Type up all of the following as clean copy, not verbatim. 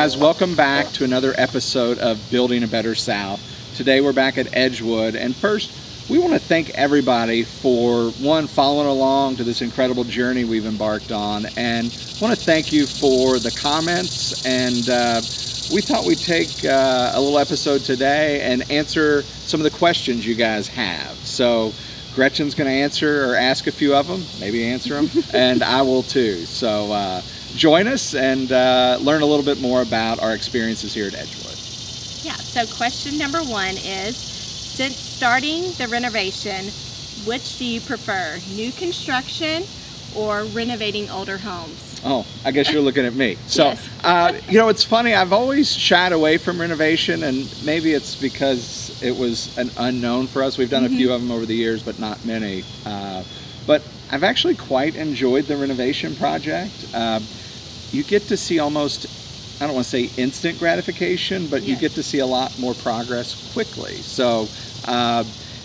guys, welcome back to another episode of Building a Better South. Today we're back at Edgewood, and first we want to thank everybody for following along to this incredible journey we've embarked on, and want to thank you for the comments. And we thought we'd take a little episode today and answer some of the questions you guys have. So Gretchen's going to answer or ask a few of them, maybe answer them, and I will too. So join us and learn a little bit more about our experiences here at Edgewood. Yeah, so question number one is, since starting the renovation, which do you prefer, new construction or renovating older homes? Oh, I guess you're looking at me. So, yes. You know, it's funny, I've always shied away from renovation, and maybe it's because it was an unknown for us. We've done a few of them over the years, but not many. But I've actually quite enjoyed the renovation project. You get to see almost, I don't want to say instant gratification, but you get to see a lot more progress quickly. So,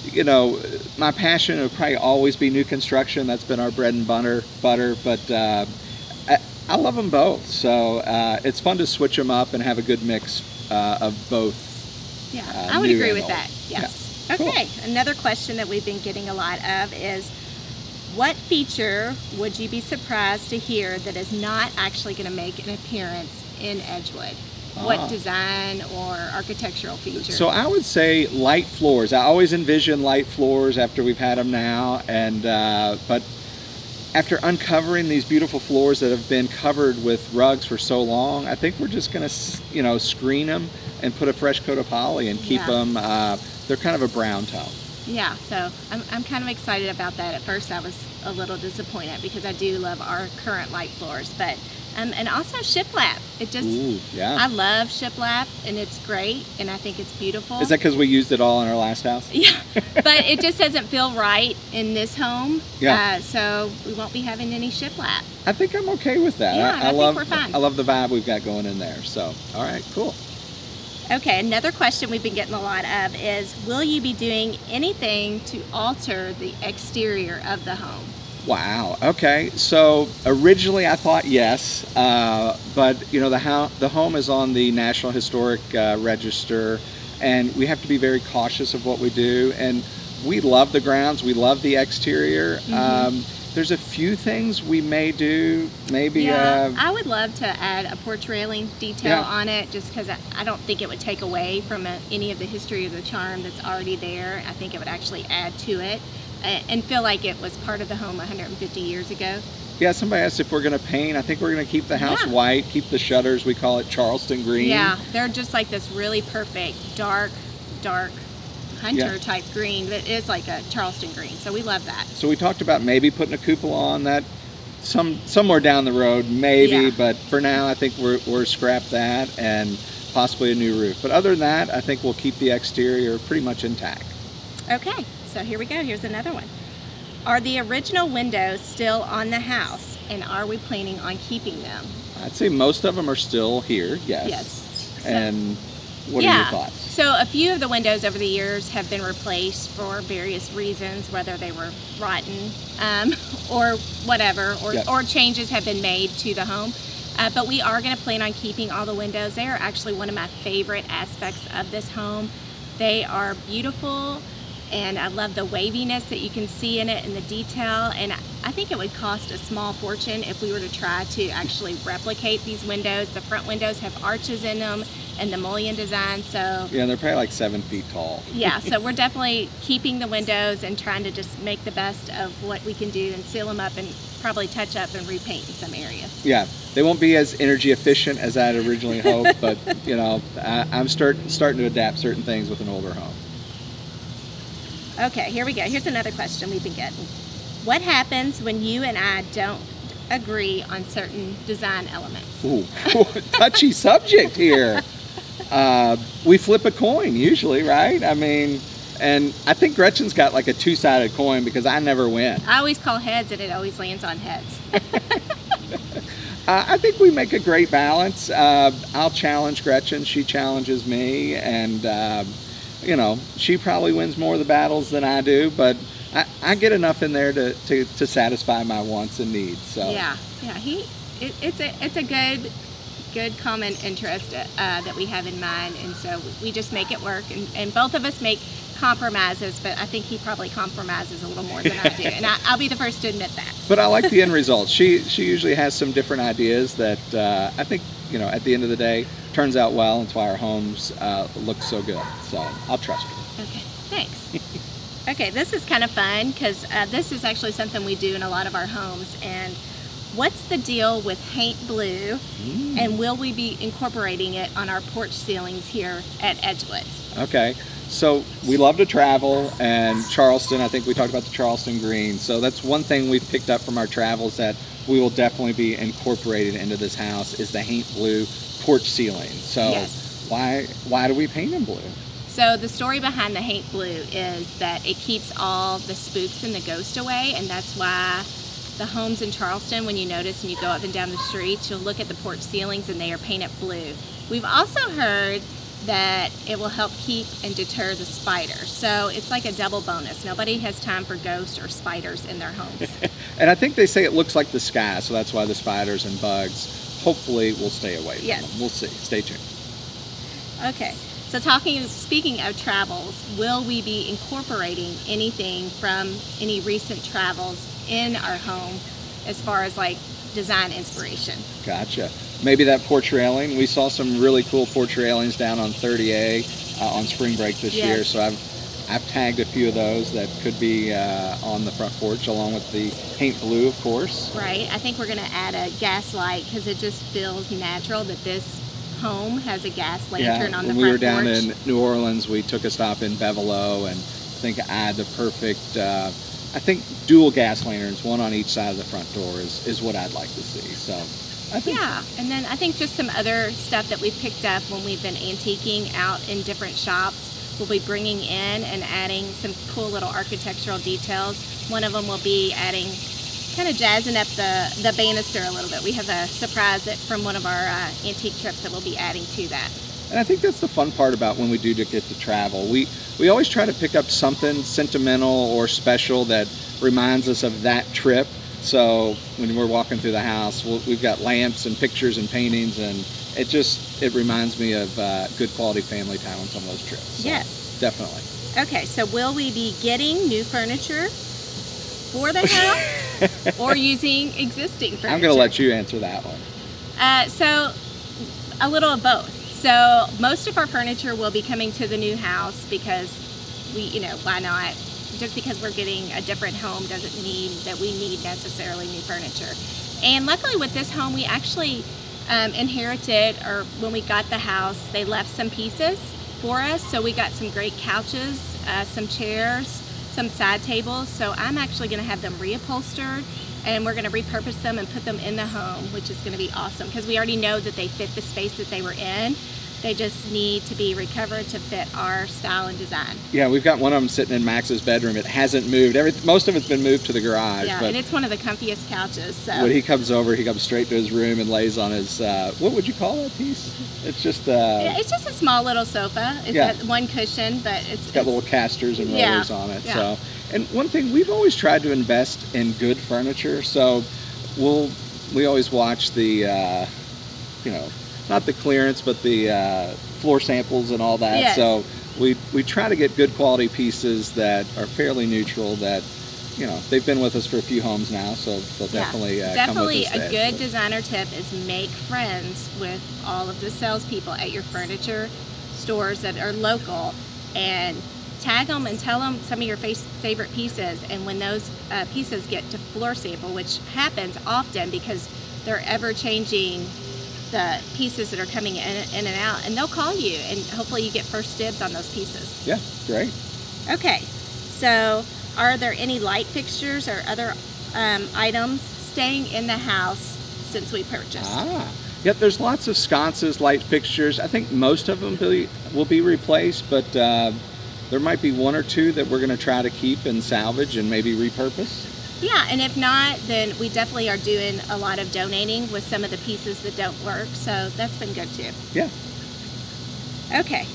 you know, my passion would probably always be new construction. That's been our bread and butter, but I love them both. So it's fun to switch them up and have a good mix of both. Yeah, I would agree with that. Yes. Yeah. Okay, Cool. Another question that we've been getting a lot of is, what feature would you be surprised to hear that is not actually going to make an appearance in Edgewood? What design or architectural feature? So I would say light floors. I always envision light floors after we've had them now, and but after uncovering these beautiful floors that have been covered with rugs for so long, I think we're just going to, you know, screen them and put a fresh coat of poly and keep them. They're kind of a brown tone. Yeah, so I'm kind of excited about that. At first I was a little disappointed because I do love our current light floors, but and also shiplap. It just, I love shiplap, and it's great, and I think it's beautiful. Is that because we used it all in our last house? Yeah, but it just doesn't feel right in this home. Yeah. So we won't be having any shiplap. I think I'm okay with that. Yeah, I love, think we're fine. I love the vibe we've got going in there. So, all right, cool. Okay, another question we've been getting a lot of is, will you be doing anything to alter the exterior of the home? Wow. Okay. So originally I thought yes, but you know, the home is on the National Historic Register, and we have to be very cautious of what we do. And we love the grounds. We love the exterior. There's a few things we may do. Maybe. Yeah, I would love to add a porch railing detail on it, just because I don't think it would take away from any of the history of the charm that's already there. I think it would actually add to it and feel like it was part of the home 150 years ago. Yeah, somebody asked if we're going to paint. I think we're going to keep the house white, keep the shutters, we call it Charleston green. Yeah, they're just like this really perfect dark hunter type green that is like a Charleston green, so we love that. So we talked about maybe putting a cupola on that somewhere down the road, maybe, but for now I think we're scrap that and possibly a new roof. But other than that, I think we'll keep the exterior pretty much intact. Okay. So here we go, here's another one. Are the original windows still on the house, and are we planning on keeping them? I'd say most of them are still here, yes. Yes. So, and what are your thoughts? So a few of the windows over the years have been replaced for various reasons, whether they were rotten or whatever, or changes have been made to the home. But we are going to plan on keeping all the windows. They are actually one of my favorite aspects of this home. They are beautiful, and I love the waviness that you can see in it and the detail, and I think it would cost a small fortune if we were to try to actually replicate these windows. The front windows have arches in them and the mullion design, so... Yeah, they're probably like 7 feet tall. Yeah, so we're definitely keeping the windows and trying to just make the best of what we can do and seal them up and probably touch up and repaint in some areas. Yeah, they won't be as energy efficient as I had originally hoped, but you know, I'm starting to adapt certain things with an older home. Okay, here we go. Here's another question we've been getting. What happens when you and I don't agree on certain design elements? Ooh, touchy subject here. We flip a coin usually, right? I mean, and I think Gretchen's got like a two-sided coin because I never win. I always call heads and it always lands on heads. I think we make a great balance. I'll challenge Gretchen, she challenges me, and you know, she probably wins more of the battles than I do, but I get enough in there to satisfy my wants and needs. So yeah, it's a good good common interest that we have in mind, and so we just make it work. And both of us make compromises, but I think he probably compromises a little more than I do, and I'll be the first to admit that. But I like the end result. She usually has some different ideas that I think, you know, at the end of the day, turns out well. That's why our homes look so good. So I'll trust her. Okay, thanks. Okay, this is kind of fun because this is actually something we do in a lot of our homes. And what's the deal with hain't blue, and will we be incorporating it on our porch ceilings here at Edgewood? Okay, so we love to travel, and Charleston, I think we talked about the Charleston green. So that's one thing we've picked up from our travels that we will definitely be incorporating into this house is the hain't blue porch ceiling. So yes. Why do we paint them blue? So the story behind the hain't blue is that it keeps all the spooks and the ghosts away, and that's why the homes in Charleston, when you notice and you go up and down the streets, you'll look at the porch ceilings and they are painted blue. We've also heard that it will help keep and deter the spiders. So it's like a double bonus. Nobody has time for ghosts or spiders in their homes. And I think they say it looks like the sky, so that's why the spiders and bugs hopefully will stay away from them. We'll see. Stay tuned. Okay. So speaking of travels, will we be incorporating anything from any recent travels in our home as far as like design inspiration? Gotcha. Maybe that porch railing. We saw some really cool porch railings down on 30A on spring break this year. So I've tagged a few of those that could be on the front porch, along with the hain't blue, of course. Right. I think we're going to add a gas light because it just feels natural that this home has a gas lantern on the front porch. When we were down in New Orleans, we took a stop in Beverly, and I think I had the perfect, I think dual gas lanterns, one on each side of the front door is what I'd like to see. So I think and then I think just some other stuff that we've picked up when we've been antiquing out in different shops, we'll be bringing in and adding some cool little architectural details. One of them will be adding, kind of jazzing up the banister a little bit. We have a surprise from one of our antique trips that we'll be adding to that. And I think that's the fun part about when we do get to travel. We always try to pick up something sentimental or special that reminds us of that trip. So when we're walking through the house, we've got lamps and pictures and paintings, and it reminds me of good quality family time on some of those trips. So yes. Definitely. Okay, so will we be getting new furniture for the house or using existing furniture? I'm going to let you answer that one. So a little of both. So most of our furniture will be coming to the new house because why not? Just because we're getting a different home doesn't mean that we need necessarily new furniture. And luckily with this home, we actually inherited, or when we got the house, they left some pieces for us. So we got some great couches, some chairs, some side tables. So I'm actually going to have them reupholstered, and we're going to repurpose them and put them in the home, which is going to be awesome because we already know that they fit the space that they were in. They just need to be recovered to fit our style and design. Yeah, we've got one of them sitting in Max's bedroom. It hasn't moved. Most of it's been moved to the garage. Yeah, and it's one of the comfiest couches. So when he comes over, he comes straight to his room and lays on his, what would you call that piece? It's just it's just a small little sofa. It's got one cushion, but it's got little casters and rollers on it. So, and one thing, we've always tried to invest in good furniture. So we always watch the, not the clearance, but the floor samples and all that. Yes. So we try to get good quality pieces that are fairly neutral, that, they've been with us for a few homes now, so they'll definitely come with us. A good designer tip is make friends with all of the salespeople at your furniture stores that are local, and tag them and tell them some of your favorite pieces. And when those pieces get to floor sample, which happens often because they're ever changing the pieces that are coming in and out, and they'll call you, and hopefully you get first dibs on those pieces. Yeah, great. Okay, so are there any light fixtures or other items staying in the house since we purchased? Yep, there's lots of sconces, light fixtures. I think most of them will be replaced, but there might be one or two that we're going to try to keep and salvage and maybe repurpose. Yeah, and if not, then we definitely are doing a lot of donating with some of the pieces that don't work, so that's been good too. Yeah. Okay,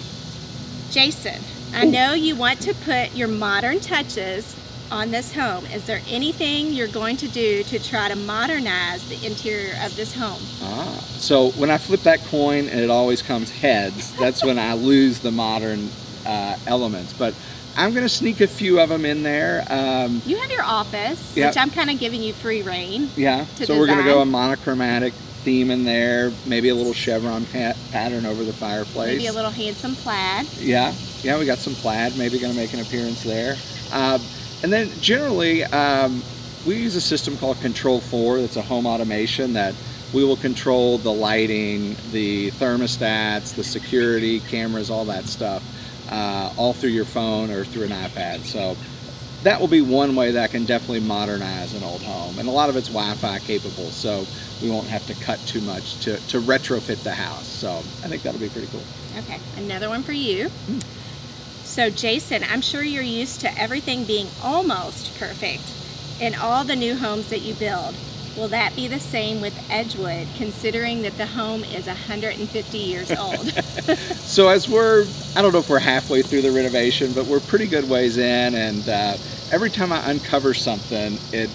Jason, I know you want to put your modern touches on this home, is there anything you're going to do to try to modernize the interior of this home? So when I flip that coin and it always comes heads, that's when I lose the modern elements. But I'm going to sneak a few of them in there. You have your office, Yep. which I'm kind of giving you free reign. Yeah, to so we're going to design. go a monochromatic theme in there, maybe a little chevron pattern over the fireplace. Maybe a little handsome plaid. Yeah, we got some plaid, maybe going to make an appearance there. And then generally, we use a system called Control 4. That's a home automation that we will control the lighting, the thermostats, the security, cameras, all that stuff, all through your phone or through an iPad. So that will be one way that can definitely modernize an old home. And a lot of it's Wi-Fi capable, so we won't have to cut too much to retrofit the house. So I think that'll be pretty cool. Okay, another one for you. So Jason, I'm sure you're used to everything being almost perfect in all the new homes that you build. Will that be the same with Edgewood, considering that the home is 150 years old? So as I don't know if we're halfway through the renovation, but we're pretty good ways in, and every time I uncover something, it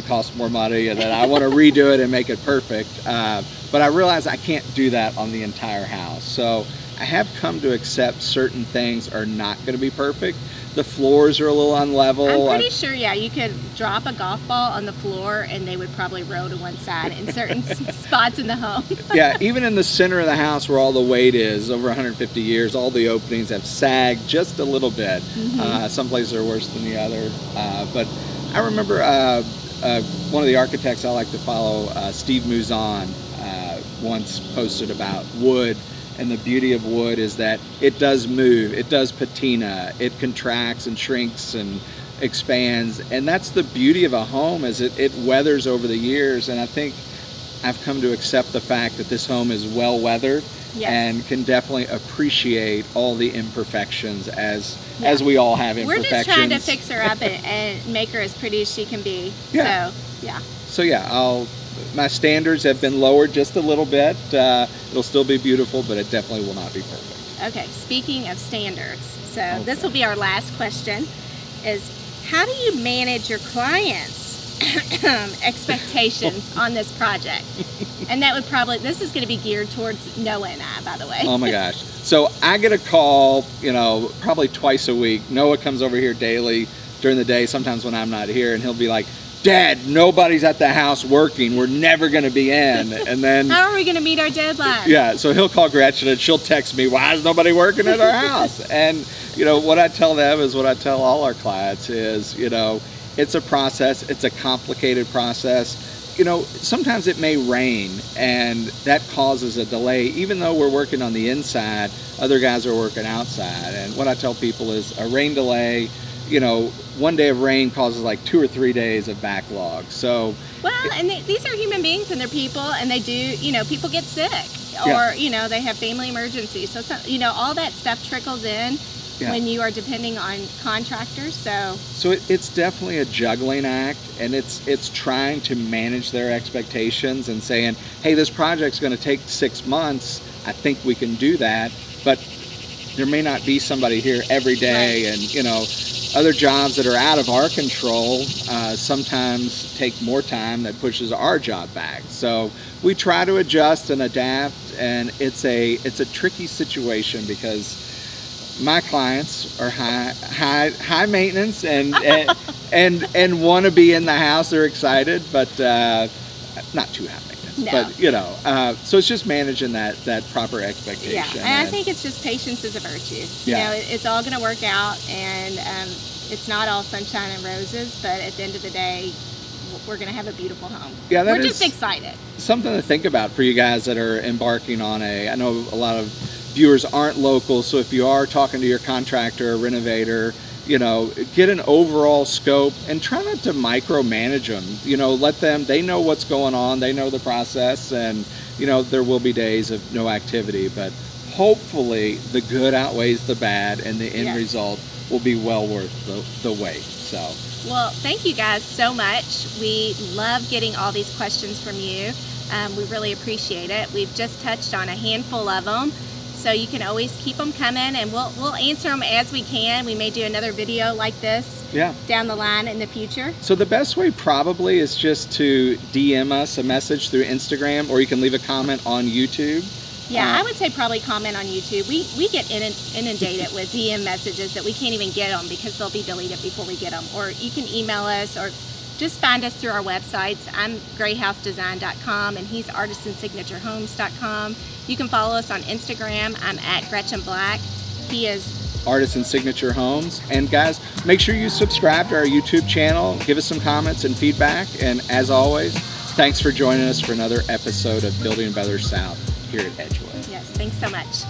costs more money, and then I want to redo it and make it perfect. But I realize I can't do that on the entire house. So I have come to accept certain things are not going to be perfect. The floors are a little unlevel. I'm pretty sure, yeah, you could drop a golf ball on the floor and they would probably roll to one side in certain spots in the home. Yeah, even in the center of the house where all the weight is, over 150 years, all the openings have sagged just a little bit. Some places are worse than the other. But I remember one of the architects I like to follow, Steve Mouzon, once posted about wood. And the beauty of wood is that it does move, it does patina, it contracts and shrinks and expands. And that's the beauty of a home, is it weathers over the years. And I think I've come to accept the fact that this home is well weathered. Yes. And can definitely appreciate all the imperfections as we all have imperfections. We're just trying to fix her up and make her as pretty as she can be. Yeah. So my standards have been lowered just a little bit. It'll still be beautiful, but it definitely will not be perfect. Okay, speaking of standards, so this will be our last question, is how do you manage your clients' expectations on this project? And that would this is going to be geared towards Noah and I, by the way. Oh my gosh. So I get a call, probably twice a week. Noah comes over here daily during the day, sometimes when I'm not here, and he'll be like, Dad, nobody's at the house working. We're never going to be in. And then how are we going to meet our deadline? Yeah, so he'll call Gretchen and she'll text me, why is nobody working at our house? And what I tell them is what I tell all our clients is, it's a process. It's a complicated process. Sometimes it may rain and that causes a delay. Even though we're working on the inside, other guys are working outside. And what I tell people is a rain delay, one day of rain causes like 2 or 3 days of backlog. So and these are human beings and they're people, and they do, people get sick or they have family emergencies. So all that stuff trickles in when you are depending on contractors. So it's definitely a juggling act, and it's trying to manage their expectations and saying, hey, this project's going to take 6 months. I think we can do that, but there may not be somebody here every day. Right. And other jobs that are out of our control sometimes take more time, that pushes our job back. So we try to adjust and adapt, and it's a tricky situation because my clients are high maintenance and want to be in the house. They're excited, but not too high maintenance. No. But so it's just managing that proper expectation. Yeah, and I think it's just patience is a virtue. It's all going to work out, and it's not all sunshine and roses. But at the end of the day, we're going to have a beautiful home. Yeah, we're just excited. Something to think about for you guys that are embarking on I know a lot of viewers aren't local, so if you are talking to your contractor or renovator, get an overall scope and try not to micromanage them. Let them, they know what's going on, they know the process, and there will be days of no activity, but hopefully the good outweighs the bad, and the end result will be well worth the wait. So well, thank you guys so much. We love getting all these questions from you. We really appreciate it. We've just touched on a handful of them. So you can always keep them coming, and we'll answer them as we can. We may do another video like this down the line in the future. So the best way probably is just to DM us a message through Instagram, or you can leave a comment on YouTube. Yeah, I would say probably comment on YouTube. We get inundated with DM messages that we can't even get them because they'll be deleted before we get them. Or you can email us, or just find us through our websites. I'm grayhousedesign.com, and he's artisansignaturehomes.com. You can follow us on Instagram. I'm at Gretchen Black. He is Artisan Signature Homes. And guys, make sure you subscribe to our YouTube channel. Give us some comments and feedback. And as always, thanks for joining us for another episode of Building Better South here at Edgewood. Yes, thanks so much.